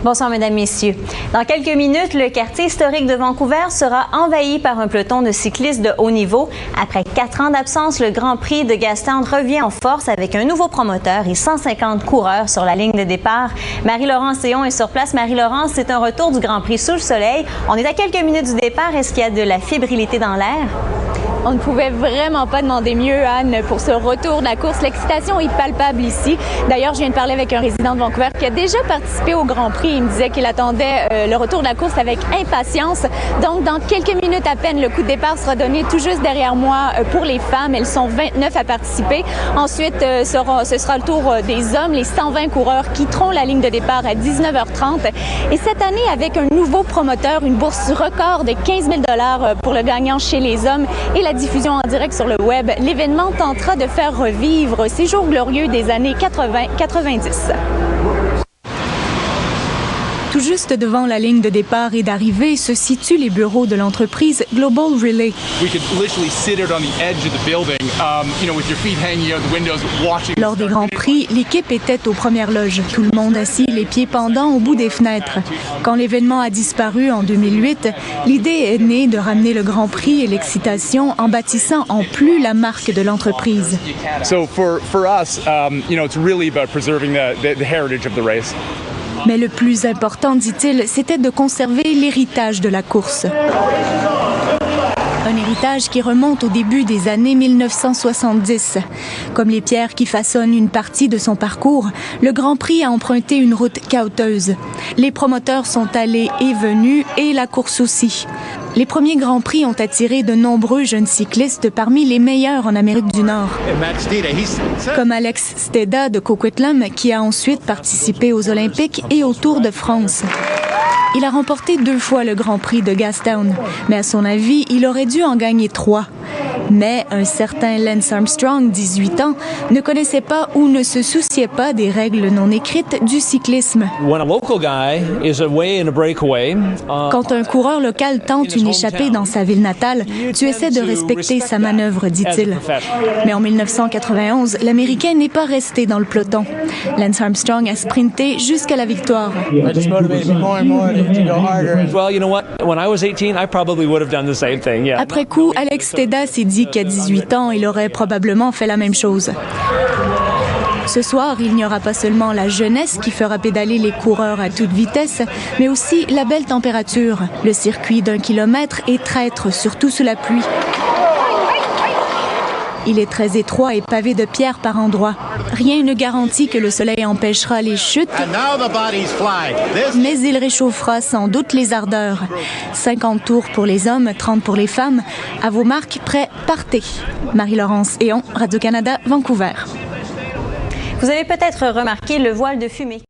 Bonsoir, mesdames, messieurs. Dans quelques minutes, le quartier historique de Vancouver sera envahi par un peloton de cyclistes de haut niveau. Après 4 ans d'absence, le Grand Prix de Gastown revient en force avec un nouveau promoteur et 150 coureurs sur la ligne de départ. Marie-Laurence Théon est sur place. Marie-Laurence, c'est un retour du Grand Prix sous le soleil. On est à quelques minutes du départ. Est-ce qu'il y a de la fébrilité dans l'air? On ne pouvait vraiment pas demander mieux, Anne, pour ce retour de la course. L'excitation est palpable ici. D'ailleurs, je viens de parler avec un résident de Vancouver qui a déjà participé au Grand Prix. Il me disait qu'il attendait le retour de la course avec impatience. Donc, dans quelques minutes à peine, le coup de départ sera donné tout juste derrière moi pour les femmes. Elles sont 29 à participer. Ensuite, ce sera le tour des hommes. Les 120 coureurs quitteront la ligne de départ à 19h30. Et cette année, avec un nouveau promoteur, une bourse record de 15 000 $ pour le gagnant chez les hommes et la diffusion en direct sur le web, l'événement tentera de faire revivre ces jours glorieux des années 80-90. Tout juste devant la ligne de départ et d'arrivée se situent les bureaux de l'entreprise Global Relay. Lors des Grands Prix, l'équipe était aux premières loges. Tout le monde assis, les pieds pendants au bout des fenêtres. Quand l'événement a disparu en 2008, l'idée est née de ramener le Grand Prix et l'excitation en bâtissant en plus la marque de l'entreprise. Mais le plus important, dit-il, c'était de conserver l'héritage de la course. Un héritage qui remonte au début des années 1970. Comme les pierres qui façonnent une partie de son parcours, le Grand Prix a emprunté une route cahoteuse. Les promoteurs sont allés et venus, et la course aussi. Les premiers Grands Prix ont attiré de nombreux jeunes cyclistes parmi les meilleurs en Amérique du Nord. Comme Alex Steda de Coquitlam, qui a ensuite participé aux Olympiques et au Tour de France. Il a remporté 2 fois le Grand Prix de Gastown, mais à son avis, il aurait dû en gagner 3. Mais un certain Lance Armstrong, 18 ans, ne connaissait pas ou ne se souciait pas des règles non écrites du cyclisme. Quand un coureur local tente une échappée dans sa ville natale, tu essaies de respecter sa manœuvre, dit-il. Mais en 1991, l'Américain n'est pas resté dans le peloton. Lance Armstrong a sprinté jusqu'à la victoire. Après coup, Alex Steda s'est dit qu'à 18 ans, il aurait probablement fait la même chose. Ce soir, il n'y aura pas seulement la jeunesse qui fera pédaler les coureurs à toute vitesse, mais aussi la belle température. Le circuit d'1 kilomètre est traître, surtout sous la pluie. Il est très étroit et pavé de pierres par endroits. Rien ne garantit que le soleil empêchera les chutes, mais il réchauffera sans doute les ardeurs. 50 tours pour les hommes, 30 pour les femmes. À vos marques, prêts, partez. Marie-Laurence Théon, Radio-Canada, Vancouver. Vous avez peut-être remarqué le voile de fumée.